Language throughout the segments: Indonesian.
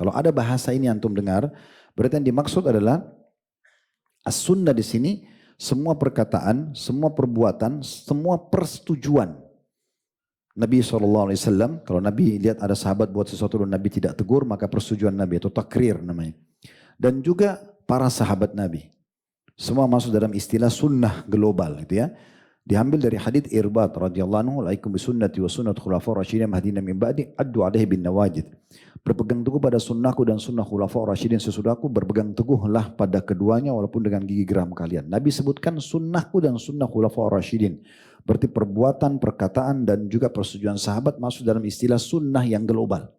Kalau ada bahasa ini antum dengar, berarti yang dimaksud adalah as-sunnah di sini semua perkataan, semua perbuatan, semua persetujuan Nabi SAW. Kalau Nabi lihat ada sahabat buat sesuatu dan Nabi tidak tegur, maka persetujuan Nabi atau takrir namanya. Dan juga para sahabat Nabi. Semua masuk dalam istilah sunnah global gitu ya. Diambil dari hadits Irbad radhiyallahu anhu, "Alaikum bisunnati wa sunnat khulafaur rasyidin mahdina min ba'di, addu 'alaihi bin nawajid." Berpegang teguh pada sunnahku dan sunnah khulafaur rasyidin sesudahku, berpegang teguhlah pada keduanya walaupun dengan gigi geram kalian. Nabi sebutkan sunnahku dan sunnah khulafaur rasyidin. Berarti perbuatan, perkataan dan juga persetujuan sahabat masuk dalam istilah sunnah yang global.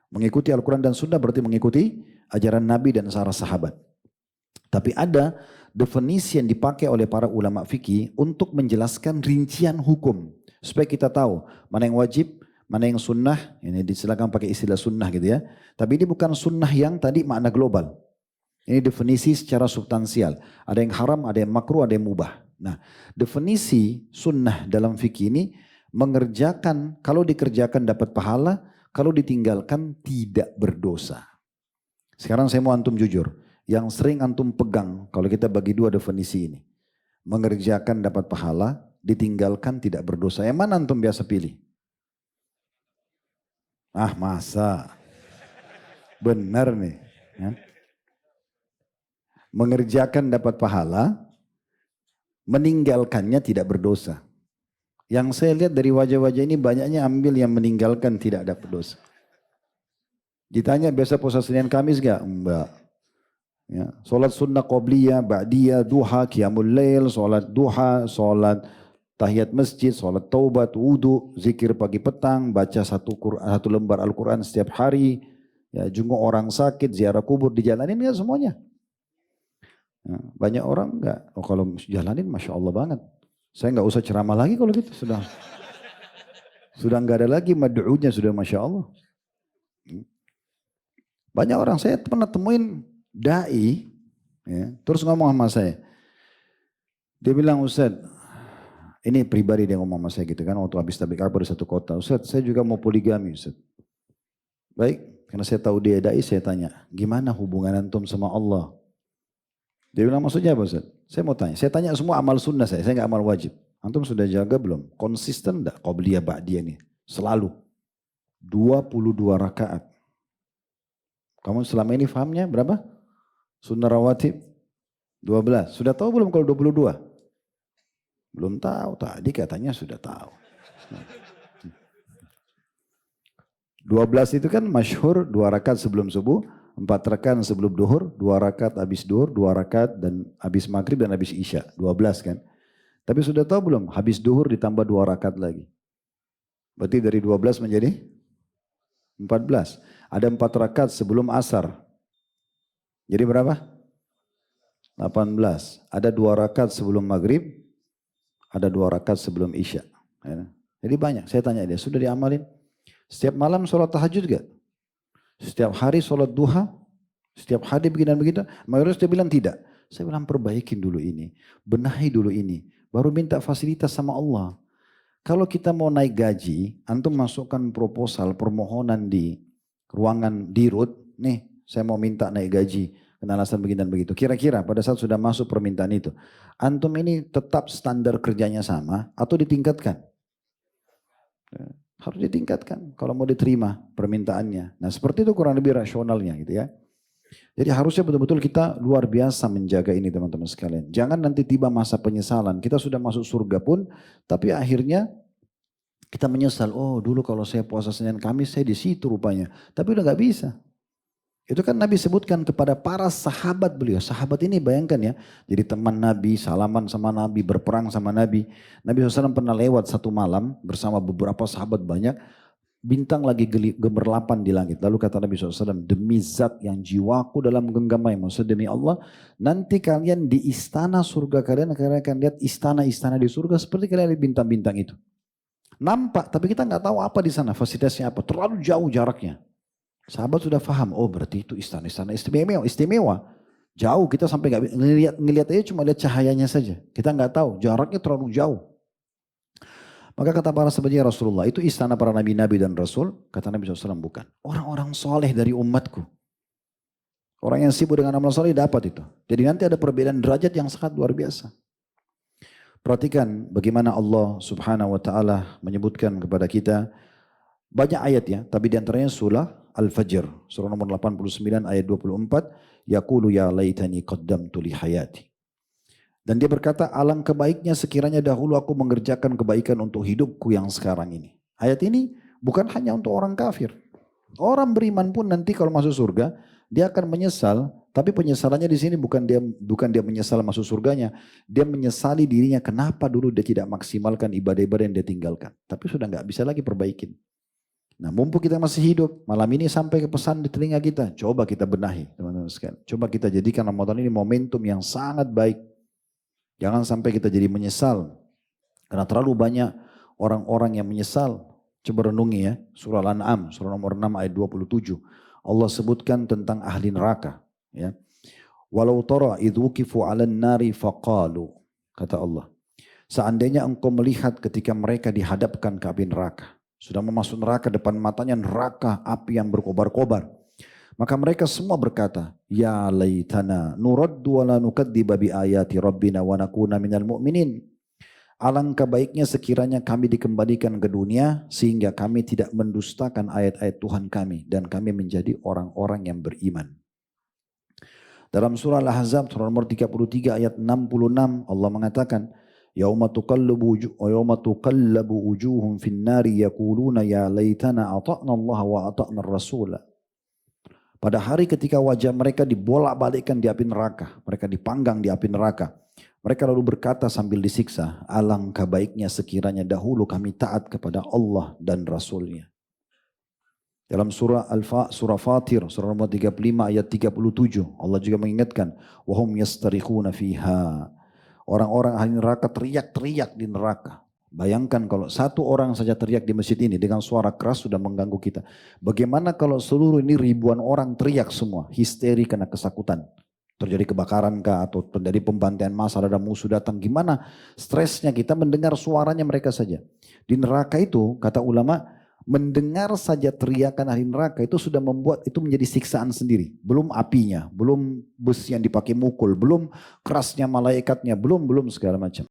Mengikuti Al-Quran dan sunnah berarti mengikuti ajaran Nabi dan para sahabat. Tapi ada definisi yang dipakai oleh para ulama fikih untuk menjelaskan rincian hukum. Supaya kita tahu mana yang wajib, mana yang sunnah. Ini disilakan pakai istilah sunnah gitu ya. Tapi ini bukan sunnah yang tadi makna global. Ini definisi secara substansial. Ada yang haram, ada yang makruh, ada yang mubah. Nah, definisi sunnah dalam fikih ini mengerjakan, kalau dikerjakan dapat pahala, kalau ditinggalkan tidak berdosa. Sekarang saya mau antum jujur. Yang sering antum pegang kalau kita bagi dua definisi ini. Mengerjakan dapat pahala, ditinggalkan tidak berdosa. Yang mana antum biasa pilih? Ah masa? Benar nih. Ya. Mengerjakan dapat pahala, meninggalkannya tidak berdosa. Yang saya lihat dari wajah-wajah ini banyaknya ambil yang meninggalkan tidak dapat dosa. Ditanya biasa puasa Senin Kamis gak? Enggak. Ya, solat sunnah qobliyah, ba'diyah, duha, qiyamul lail, solat duha, solat tahiyat masjid, solat taubat, wudu, zikir pagi petang, baca satu lembar Al-Quran setiap hari, ya, jenguk orang sakit, ziarah kubur, dijalanin enggak semuanya? Ya, banyak orang enggak, oh, kalau jalanin Masya Allah banget. Saya enggak usah ceramah lagi kalau gitu, sudah enggak ada lagi mad'unya, sudah Masya Allah. Banyak orang, saya pernah temuin dai, ya, terus ngomong sama saya. Dia bilang, Ustaz, ini pribadi dia ngomong sama saya gitu kan, waktu habis tablik akbar di satu kota. Ustaz, saya juga mau poligami, Ustaz. Baik, karena saya tahu dia dai, saya tanya, gimana hubungan antum sama Allah? Dia bilang, maksudnya apa, Ustaz? Saya mau tanya, saya tanya semua amal sunnah saya nggak amal wajib. Antum sudah jaga belum? Konsisten enggak qobliyah ba'diyah ini? Selalu. 22 rakaat. Kamu selama ini fahamnya berapa? Sunnah rawatib 12. Sudah tahu belum kalau 22? Belum tahu. Tadi katanya sudah tahu. 12 itu kan masyhur 2 rakaat sebelum subuh, 4 rakaat sebelum duhur, 2 rakaat habis duhur, 2 rakaat dan habis maghrib dan habis isya. 12 kan. Tapi sudah tahu belum? Habis duhur ditambah 2 rakaat lagi. Berarti dari 12 menjadi 14. Ada 4 rakaat sebelum asar. Jadi berapa? 18. Ada 2 rakaat sebelum maghrib, ada 2 rakaat sebelum isya. Jadi banyak. Saya tanya dia, sudah diamalin? Setiap malam sholat tahajud gak? Setiap hari sholat duha? Setiap hari begini dan begitu? Mayoritas dia bilang tidak. Saya bilang perbaikin dulu ini. Benahi dulu ini. Baru minta fasilitas sama Allah. Kalau kita mau naik gaji, antum masukkan proposal, permohonan di ruangan dirut. Nih, saya mau minta naik gaji. Kena alasan begini dan begitu. Kira-kira pada saat sudah masuk permintaan itu, antum ini tetap standar kerjanya sama atau ditingkatkan? Harus ditingkatkan kalau mau diterima permintaannya. Nah seperti itu kurang lebih rasionalnya gitu ya. Jadi harusnya betul-betul kita luar biasa menjaga ini teman-teman sekalian. Jangan nanti tiba masa penyesalan. Kita sudah masuk surga pun, tapi akhirnya kita menyesal. Oh dulu kalau saya puasa Senin Kamis saya di situ rupanya. Tapi udah gak bisa. Itu kan Nabi sebutkan kepada para sahabat beliau. Sahabat ini bayangkan ya. Jadi teman Nabi, salaman sama Nabi, berperang sama Nabi. Nabi SAW pernah lewat satu malam bersama beberapa sahabat banyak. Bintang lagi gemerlapan di langit. Lalu kata Nabi SAW, demi zat yang jiwaku dalam genggamai. Maksudnya demi Allah, nanti kalian di istana surga kalian akan lihat istana-istana di surga seperti kalian lihat bintang-bintang itu. Nampak, tapi kita nggak tahu apa di sana, fasilitasnya apa. Terlalu jauh jaraknya. Sahabat sudah paham, oh berarti itu istana-istana istimewa. Jauh, kita sampai nggak ngelihat aja cuma lihat cahayanya saja. Kita nggak tahu, jaraknya terlalu jauh. Maka kata para sahabat, "Ya Rasulullah, itu istana para nabi-nabi dan rasul?" Kata Nabi SAW, "Bukan. Orang-orang soleh dari umatku. Orang yang sibuk dengan amal soleh dapat itu. Jadi nanti ada perbedaan derajat yang sangat luar biasa." Perhatikan bagaimana Allah Subhanahu wa taala menyebutkan kepada kita banyak ayat ya, tapi di antaranya surah Al-Fajr, surah nomor 89 ayat 24, yaqulu ya laitani qaddamtu li hayati. Dan dia berkata, alangkah baiknya sekiranya dahulu aku mengerjakan kebaikan untuk hidupku yang sekarang ini. Ayat ini bukan hanya untuk orang kafir. Orang beriman pun nanti kalau masuk surga, dia akan menyesal, tapi penyesalannya di sini bukan dia menyesal masuk surganya, dia menyesali dirinya kenapa dulu dia tidak maksimalkan ibadah-ibadah yang dia tinggalkan. Tapi sudah nggak bisa lagi perbaikin. Nah, mumpung kita masih hidup, malam ini sampai ke pesan di telinga kita, coba kita benahi, teman-teman sekalian. Coba kita jadikan Ramadan ini momentum yang sangat baik. Jangan sampai kita jadi menyesal, karena terlalu banyak orang-orang yang menyesal. Coba renungi ya, surah Al-An'am, surah nomor 6 ayat 27. Allah sebutkan tentang ahli neraka. Ya. Walau tara idh wuqifu 'alan nari faqalu, kata Allah. Seandainya engkau melihat ketika mereka dihadapkan ke api neraka. Sudah memasuk neraka, depan matanya neraka api yang berkobar-kobar. Maka mereka semua berkata, ya laitana nuraddu wa la nukadziba bi ayati rabbina wa nakuna minal mu'minin. Alangkah baiknya sekiranya kami dikembalikan ke dunia sehingga kami tidak mendustakan ayat-ayat Tuhan kami dan kami menjadi orang-orang yang beriman. Dalam surah Al-Ahzab surah nomor 33 ayat 66 Allah mengatakan, yauma tuqallabu wujuhum fin nari yaquluna ya laitana ata'na Allah wa ata'na ar-rasula. Pada hari ketika wajah mereka dibolak-balikkan di api neraka, mereka dipanggang di api neraka. Mereka lalu berkata sambil disiksa, alangkah baiknya sekiranya dahulu kami taat kepada Allah dan Rasulnya. Dalam surah surah Fatir, surah nomor 35 ayat 37, Allah juga mengingatkan, wahum yastarikhuna fiha. Orang-orang ahli neraka teriak-teriak di neraka. Bayangkan kalau satu orang saja teriak di masjid ini dengan suara keras sudah mengganggu kita. Bagaimana kalau seluruh ini ribuan orang teriak semua, histeri karena kesakutan. Terjadi kebakaran kah atau terjadi pembantaian massal, ada musuh datang, gimana stresnya kita mendengar suaranya mereka saja. Di neraka itu kata ulama, mendengar saja teriakan ahli neraka itu sudah membuat itu menjadi siksaan sendiri. Belum apinya, belum bus yang dipakai mukul, belum kerasnya malaikatnya, belum segala macam.